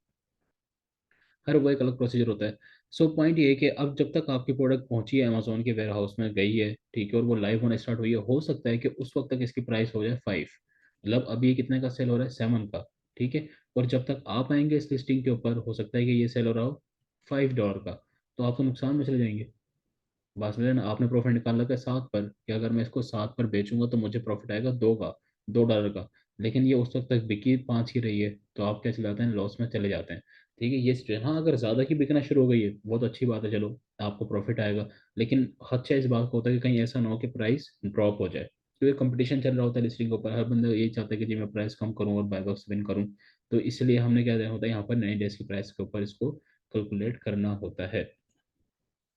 हर वो एक अलग प्रोसीजर होता है। सो पॉइंट ये है कि अब जब तक आपकी प्रोडक्ट पहुंची है अमेजोन के वेयर हाउस में गई है, ठीक है, और वो लाइव होना स्टार्ट हुई है, हो सकता है कि उस वक्त तक इसकी प्राइस हो जाए 5। मतलब अभी ये कितने का सेल हो रहा है, 7 का। ठीक है, और जब तक आप आएंगे इस लिस्टिंग के ऊपर, हो सकता है कि ये सेल हो रहा हो $5 का, तो आप तो नुकसान में चले जाएंगे। बात समझे ना, आपने प्रॉफिट निकाल रखा है 7 पर, कि अगर मैं इसको 7 पर बेचूंगा तो मुझे प्रॉफिट आएगा 2 का, $2 का। लेकिन ये उस वक्त तक बिकी 5 की रही है, तो आप क्या चले जाते हैं, लॉस में चले जाते हैं। ठीक है, ये सिचुएशन। हाँ, अगर ज़्यादा की बिकना शुरू हो गई है, बहुत अच्छी बात है, चलो आपको प्रॉफिट आएगा। लेकिन खदशा इस बात का होता है कि कहीं ऐसा ना हो कि प्राइस ड्रॉप हो जाए, क्योंकि कंपटीशन चल रहा होता है लिस्टिंग के ऊपर, हर बंदा यही चाहता है कि जी मैं प्राइस कम करूँ और बाय बॉक्स विन करूँ। तो इसलिए हमने क्या होता है, यहाँ पर 9 डेज की प्राइस के ऊपर इसको कैलकुलेट करना होता है।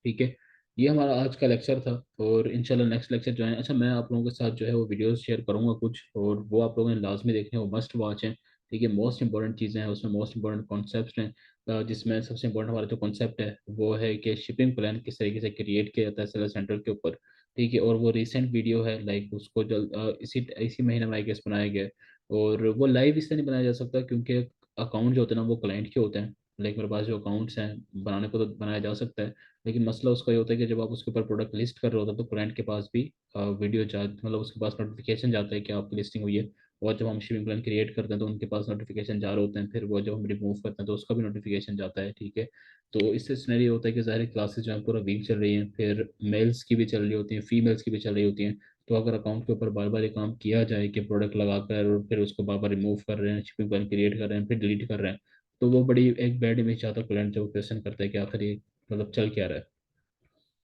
ठीक है, ये हमारा आज का लेक्चर था। और इंशाल्लाह नेक्स्ट लेक्चर जो है, अच्छा मैं आप लोगों के साथ जो है वो वीडियोस शेयर करूंगा कुछ, और वो आप लोगों ने लाजमी देखने, वो मस्ट वॉच हैं। ठीक है, मोस्ट इंपॉर्टेंट चीज़ें हैं उसमें, मोस्ट इंपॉर्टेंट कॉन्सेप्ट हैं। जिसमें सबसे इंपॉर्टेंट हमारा जो कॉन्सेप्ट है वो है कि शिपिंग प्लान किस तरीके से क्रिएट किया जाता है सेलर सेंटर के ऊपर। ठीक है, और वो रिसेंट वीडियो है, लाइक उसको जल्द इसी इसी महीने में आई गेस बनाया गया है। और वो लाइव इसलिए नहीं बनाया जा सकता क्योंकि अकाउंट जो होते हैं ना वो क्लाइंट के होते हैं। लाइक मेरे पास जो अकाउंट्स हैं, बनाने को तो बनाया जा सकता है, लेकिन मसला उसका ये होता है कि जब आप उसके ऊपर प्रोडक्ट लिस्ट कर रहे होते हैं तो क्लाइंट के पास भी वीडियो जा, मतलब उसके पास नोटिफिकेशन जाता है कि आपकी लिस्टिंग हुई है। और जब हम शिपिंग प्लान क्रिएट करते हैं तो उनके पास नोटिफिकेशन जा रहे होते हैं, फिर वो जब हम रिमूव करते हैं तो उसका भी नोटिफिकेशन जाता है। ठीक है, तो इससे सिनेरियो होता है कि ज़ाहिर क्लासेस जो है पूरा वीक चल रही हैं, फिर मेल्स की भी चल रही होती हैं, फीमेल्स की भी चल रही होती हैं। तो अगर अकाउंट के ऊपर बार बार ये काम किया जाए कि प्रोडक्ट लगाकर और फिर उसको बार बार रिमूव कर रहे हैं, शिपिंग प्लान क्रिएट कर रहे हैं, फिर डिलीट कर रहे हैं, तो वो बड़ी एक बैड इमेज आता है क्लाइंट, जब क्वेश्चन करता है कि आखिर ये मतलब चल क्या रहा है।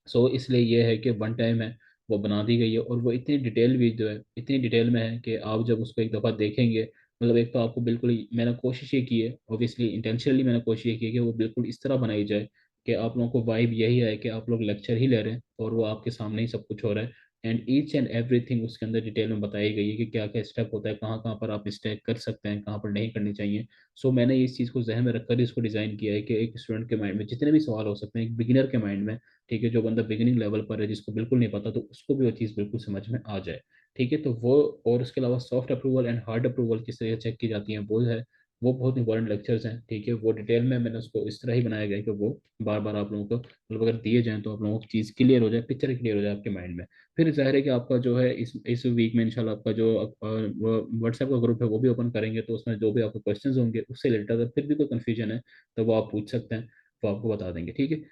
सो इसलिए ये है कि वन टाइम है, वो बना दी गई है, और वो इतनी डिटेल भी जो है, इतनी डिटेल में है कि आप जब उसको एक दफ़ा देखेंगे, मतलब एक तो आपको बिल्कुल मैंने कोशिश ये की है, ऑब्वियसली इंटेंशनली मैंने कोशिश ये की है कि वो बिल्कुल इस तरह बनाई जाए कि आप लोगों को वाइब यही है कि आप लोग लेक्चर ही ले रहे हैं और वो आपके सामने ही सब कुछ हो रहा है। एंड ईच एंड एवरीथिंग उसके अंदर डिटेल में बताई गई है कि क्या क्या स्टेप होता है, कहाँ कहाँ पर आप मिस्टेक कर सकते हैं, कहाँ पर नहीं करनी चाहिए। सो मैंने इस चीज़ को जहन में रखकर ही इसको डिज़ाइन किया है कि एक स्टूडेंट के माइंड में जितने भी सवाल हो सकते हैं, एक बिगिनर के माइंड में, ठीक है, जो बंदा बिगिनिंग लेवल पर है जिसको बिल्कुल नहीं पता, तो उसको भी वो चीज़ बिल्कुल समझ में आ जाए। ठीक है, तो वो, और उसके अलावा soft approval and hard approval किस तरह चेक की जाती है वो है, वो बहुत इंपॉर्टेंट लेक्चर्स हैं। ठीक है, वो डिटेल में मैंने उसको इस तरह ही बनाया गया है कि वो बार बार आप लोगों को मतलब अगर दिए जाएँ तो आप लोगों को चीज़ क्लियर हो जाए, पिक्चर क्लियर हो जाए आपके माइंड में। फिर जाहिर है कि आपका जो है इस वीक में इंशाल्लाह आपका जो व्हाट्सएप का ग्रुप है वो भी ओपन करेंगे, तो उसमें जो भी आपको क्वेश्चंस होंगे उससे रिलेटेड अगर फिर भी कोई कन्फ्यूजन है तो वो आप पूछ सकते हैं, वो आपको बता देंगे। ठीक है,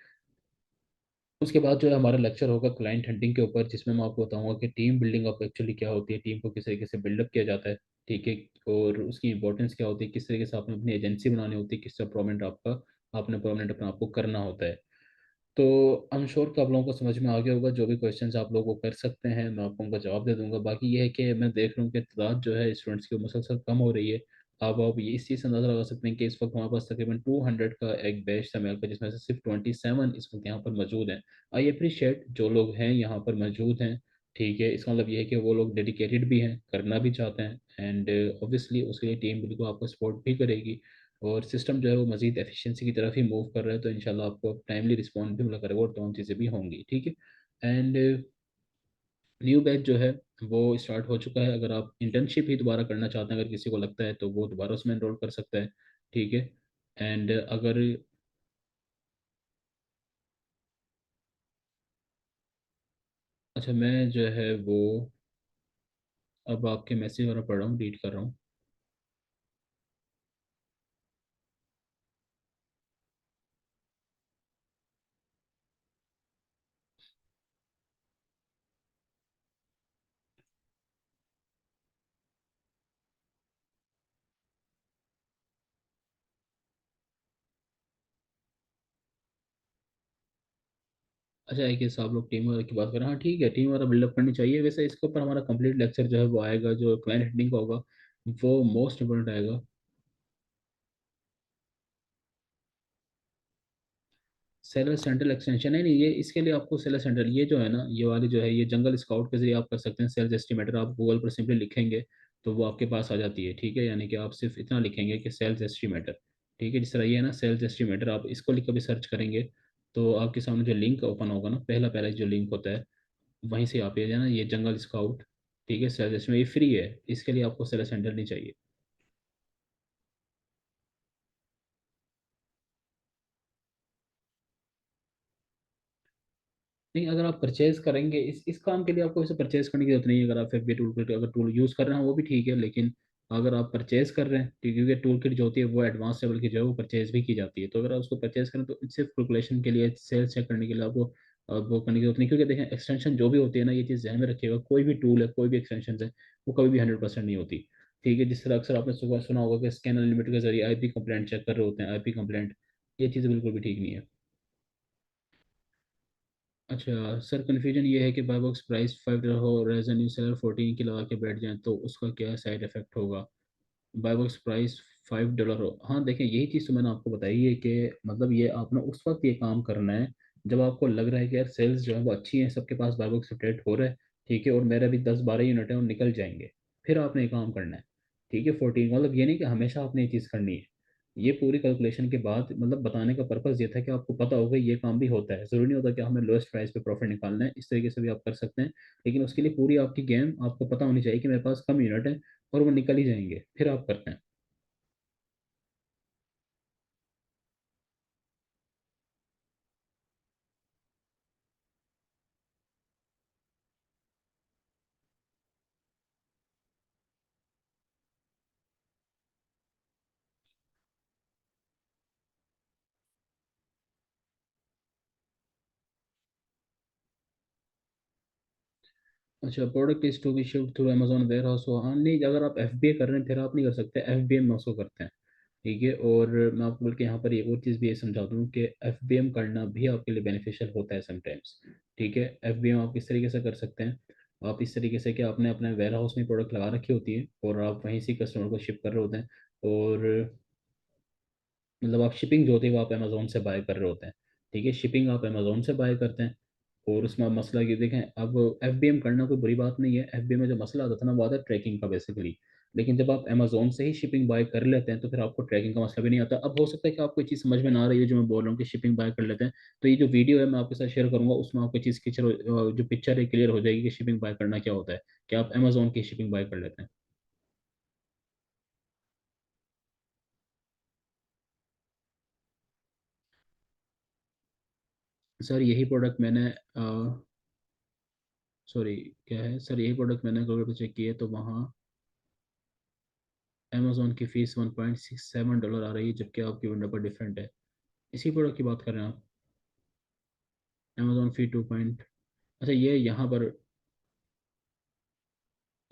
उसके बाद जो है हमारा लेक्चर होगा क्लाइंट हंटिंग के ऊपर, जिसमें मैं आपको बताऊंगा कि टीम बिल्डिंग अप एक्चुअली क्या होती है, टीम को किस तरीके से बिल्डअप किया जाता है। ठीक है, और उसकी इंपॉर्टेंस क्या होती है, किस तरीके से आपने अपनी एजेंसी बनानी होती है, किस तरह प्रोमेंट आपका आपने प्रोमेंट अपना आपको करना होता है। तो आई एम श्योर कि आप लोगों को समझ में आ गया होगा, जो भी क्वेश्चंस आप लोगों को कर सकते हैं मैं आपको उनका जवाब दे दूंगा। बाकी ये है कि मैं देख रहा हूँ कि तादाद जो है स्टूडेंट्स की वो मुसलसल कम हो रही है। अब आप ये इस चीज़ से अंदाज़ा लगा सकते हैं कि इस वक्त हमारे पास तकरीबन 200 का एक बैच था मेल का, जिसमें से सिर्फ 27 इस वक्त यहाँ पर मौजूद हैं। आई अप्रिशिएट जो लोग हैं यहाँ पर मौजूद हैं। ठीक है, इसका मतलब ये है कि वो लोग डेडिकेटेड भी हैं, करना भी चाहते हैं, एंड ऑब्वियसली उसके लिए टीम बिल्कुल आपको सपोर्ट भी करेगी। और सिस्टम जो है वो मज़ीद एफिशिएंसी की तरफ ही मूव कर रहा है, तो इंशाल्लाह आपको टाइमली रिस्पॉन्स भी मिला करेगा और तमाम चीज़ें भी होंगी। ठीक है, एंड न्यू बैच जो है वो स्टार्ट हो चुका है। अगर आप इंटर्नशिप ही दोबारा करना चाहते हैं, अगर किसी को लगता है तो वो दोबारा उसमें एनरोल कर सकता है। ठीक है, एंड अगर, अच्छा मैं जो है वो अब आपके मैसेज वगैरह पढ़ रहा हूँ, रीड कर रहा हूँ। अच्छा है कि आप लोग टीम वर्क की बात करें, हाँ ठीक है, टीम वर्क बिल्डअप करनी चाहिए। वैसे इसके ऊपर हमारा कंप्लीट लेक्चर जो है वो आएगा, जो क्लाइंट हेडिंग का होगा वो मोस्ट इंपोर्टेंट आएगा। सेलर सेंट्रल एक्सटेंशन है नहीं, ये इसके लिए आपको सेलर सेंट्रल, ये जो है ना, ये वाली जो है, ये जंगल स्काउट के जरिए आप कर सकते हैं। सेल्स एस्टिमेटर आप गूगल पर सिंपली लिखेंगे तो वो आपके पास आ जाती है। ठीक है, यानी कि आप सिर्फ इतना लिखेंगे कि सेल्स एस्टिमेटर। ठीक है, जिस तरह ये है ना सेल्स एस्टिमेटर, आप इसको लिख कर भी सर्च करेंगे तो आपके सामने जो लिंक ओपन होगा ना, पहला पहला जो लिंक होता है वहीं से आप ये जाना, ये जंगल स्काउट। ठीक है, सेल्स एस्टिमेटर ये फ्री है, इसके लिए आपको सेलर सेंटर नहीं चाहिए। नहीं, अगर आप परचेज करेंगे इस काम के लिए आपको इसे परचेज करने की जरूरत नहीं है। अगर आप FBA टूल किट अगर टूल यूज़ कर रहे हैं वो भी ठीक है, लेकिन अगर आप परचेज कर रहे हैं, ठीक है, क्योंकि टूल किट जो होती है वो एडवांस लेवल की जो है वो परचेज भी की जाती है। तो अगर आप उसको परचेज करें तो सिर्फ कैलकुलेशन के लिए, सेल्स चेक करने के लिए आपको और वो करने की जरूरत नहीं, क्योंकि देखें एक्सटेंशन जो भी होती है ना, ये चीज़ ध्यान में रखिएगा, कोई भी टूल है, कोई भी एक्सटेंशन है, वो कभी भी 100% नहीं होती। ठीक है, जिस तरह अक्सर आपने सुबह सुना होगा कि स्कैन अनलिमिटेड के जरिए आईपी कंप्लेंट चेक कर रहे होते हैं, आईपी कंप्लेंट, ये चीज़ बिल्कुल भी ठीक नहीं है। अच्छा सर, कन्फ्यूजन ये है कि बाय बॉक्स प्राइस $5 हो, रेवेन्यू सेलर 14 की लगा के बैठ जाए तो उसका क्या साइड इफेक्ट होगा? बाय बॉक्स प्राइस $5 हो, हाँ देखें यही चीज़ तो मैंने आपको बताई है कि मतलब ये आपने उस वक्त ये काम करना है जब आपको लग रहा है कि यार सेल्स जो है वो अच्छी है, सबके पास बाय बॉक्स अपडेट हो रहा है, ठीक है, और मेरा भी 10-12 यूनिट है और निकल जाएंगे, फिर आपने ये काम करना है। ठीक है, 14 मतलब ये नहीं कि हमेशा आपने ये चीज़ करनी है। ये पूरी कैलकुलेशन के बाद मतलब बताने का पर्पज़ ये था कि आपको पता होगा ये काम भी होता है, ज़रूरी नहीं होता कि हमें लोएस्ट प्राइस पे प्रॉफिट निकालना है, इस तरीके से भी आप कर सकते हैं। लेकिन उसके लिए पूरी आपकी गेम आपको पता होनी चाहिए कि मेरे पास कम यूनिट है और वो निकल ही जाएंगे, फिर आप करते हैं। अच्छा, product is to be shift through Amazon warehouse, हो हाँ नहीं, अगर आप एफ बी ए कर रहे हैं फिर आप नहीं कर सकते, एफ बी एम उसको करते हैं। ठीक है, और मैं आपको बल्कि यहाँ पर एक और चीज़ भी ये समझा दूँ कि एफ बी एम करना भी आपके लिए बेनिफिशियल होता है समटाइम्स। ठीक है, एफ बी एम आप इस तरीके से कर सकते हैं, आप इस तरीके से कि आपने अपने वेयर हाउस में प्रोडक्ट लगा रखी होती है और आप वहीं से कस्टमर को शिप कर रहे होते हैं, और मतलब आप शिपिंग जो होती है वो आप अमेजोन से बाय कर रहे होते हैं। ठीक है, शिपिंग आप अमेजोन से बाय करते हैं, और उसमें आप मसला ये देखें, अब एफ बी एम करना कोई बुरी बात नहीं है, एफ बी एम में जो मसला आता था ना वो आता है ट्रैकिंग का बेसिकली। लेकिन जब आप अमेजोन से ही शिपिंग बाय कर लेते हैं तो फिर आपको ट्रैकिंग का मसला भी नहीं आता। अब हो सकता है कि आपको ये चीज़ समझ में ना आ रही है जो मैं बोल रहा हूँ कि शिपिंग बाय कर लेते हैं, तो ये जो वीडियो है मैं आपके साथ शेयर करूंगा, उसमें आपको चीज़ की जो पिक्चर है क्लियर हो जाएगी कि शिपिंग बाय करना क्या होता है, कि आप अमेजोन की शिपिंग बाय कर लेते हैं। सर यही प्रोडक्ट मैंने सॉरी, क्या है सर, यही प्रोडक्ट मैंने गूगल पे चेक किए तो वहाँ अमेजोन की फ़ीस $1.67 आ रही है, जबकि आपकी विंडो पर डिफरेंट है। इसी प्रोडक्ट की बात कर रहे हैं आप? अमेजोन फ़ी 2 पॉइंट, अच्छा ये यहाँ पर,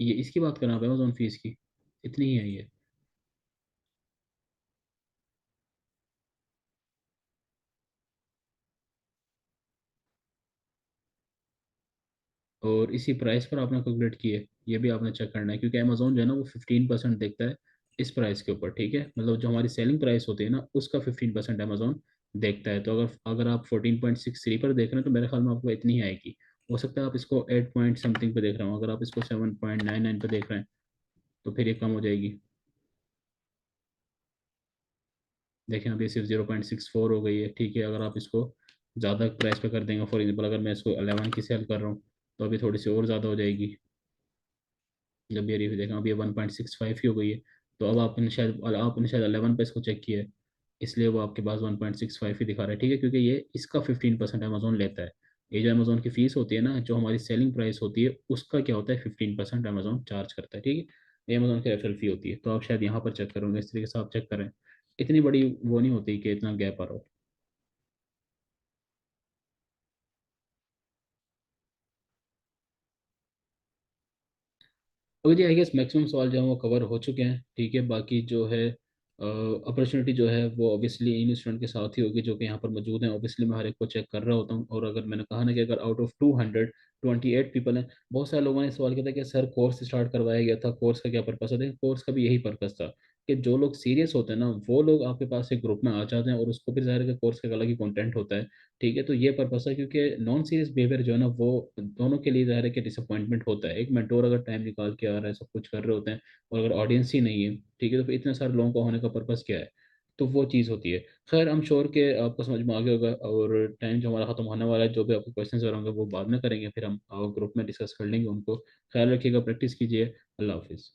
ये इसकी बात कर रहे हैं आप अमेजोन फ़ीस की? इतनी ही है ये? और इसी प्राइस पर आपने कैलकुलेट की है? ये भी आपने चेक करना है, क्योंकि अमेजोन जो है ना वो 15% देखता है इस प्राइस के ऊपर। ठीक है, मतलब जो हमारी सेलिंग प्राइस होती है ना उसका 15% अमेजोन देखता है। तो अगर अगर आप 14.63 पर देख रहे हैं तो मेरे ख्याल में आपको इतनी ही आएगी। हो सकता है आप इसको 8 पॉइंट समथिंग पे देख रहे हो, अगर आप इसको 7.99 पे देख रहे हैं तो फिर ये कम हो जाएगी। देखें अभी सिर्फ 0.64 हो गई है। ठीक है, अगर आप इसको ज़्यादा प्राइस पे कर देंगे, फॉर एग्जाम्पल अगर मैं इसको 11 की सेल कर रहा हूँ तो अभी थोड़ी सी और ज़्यादा हो जाएगी। जब ये रिव्यू देखा अभी 1.65 की हो गई है, तो अब आपने शायद 11 पे इसको चेक किया है, इसलिए वो आपके पास 1.65 ही दिखा रहा है। ठीक है, क्योंकि ये इसका 15% अमेजोन लेता है। ये जो अमेजोन की फीस होती है ना, जो हमारी सेलिंग प्राइस होती है उसका क्या होता है, 15% अमेजोन चार्ज करता है। ठीक है, ये अमेजोन की रेफरल फी होती है, तो आप शायद यहाँ पर चेक करोगे, इस तरीके से आप चेक करें। इतनी बड़ी वो नहीं होती कि इतना गैप आ रहा हो। अभी जी आई गेस मैक्सिमम सवाल जो है वो कवर हो चुके हैं। ठीक है, बाकी जो है अपॉर्चुनिटी जो है वो ऑब्वियसली इन स्टूडेंट के साथ ही होगी जो कि यहाँ पर मौजूद हैं। ऑब्वियसली मैं हर एक को चेक कर रहा होता हूँ, और अगर मैंने कहा ना कि अगर आउट ऑफ 228 पीपल हैं, बहुत सारे लोगों ने सवाल किया था कि सर कोर्स स्टार्ट करवाया गया था, कोर्स का क्या पर्पस है? कोर्स का भी यही पर्पस था कि जो लोग सीरियस होते हैं ना वो लोग आपके पास एक ग्रुप में आ जाते हैं, और उसको फिर जाहिर है कि कोर्स का एक अलग ही कंटेंट होता है। ठीक है, तो ये पर्पस है, क्योंकि नॉन सीरियस बिहेवियर जो है ना वो दोनों के लिए ज़ाहिर है कि डिसअपॉइंटमेंट होता है। एक मेंटोर अगर टाइम निकाल के आ रहा है, सब कुछ कर रहे होते हैं, और अगर ऑडियंस ही नहीं है, ठीक है, तो फिर इतने सारे लोगों का होने का पर्पस क्या है? तो वो चीज़ होती है। खैर हम श्योर के आपको समझ में आ गया होगा, और टाइम जो हमारा खत्म होने वाला है, जो भी आपको क्वेश्चन होंगे वो बाद में करेंगे, फिर हम ग्रुप में डिस्कस कर लेंगे उनको। ख्याल रखिएगा, प्रैक्टिस कीजिए। अल्लाह हाफिज़।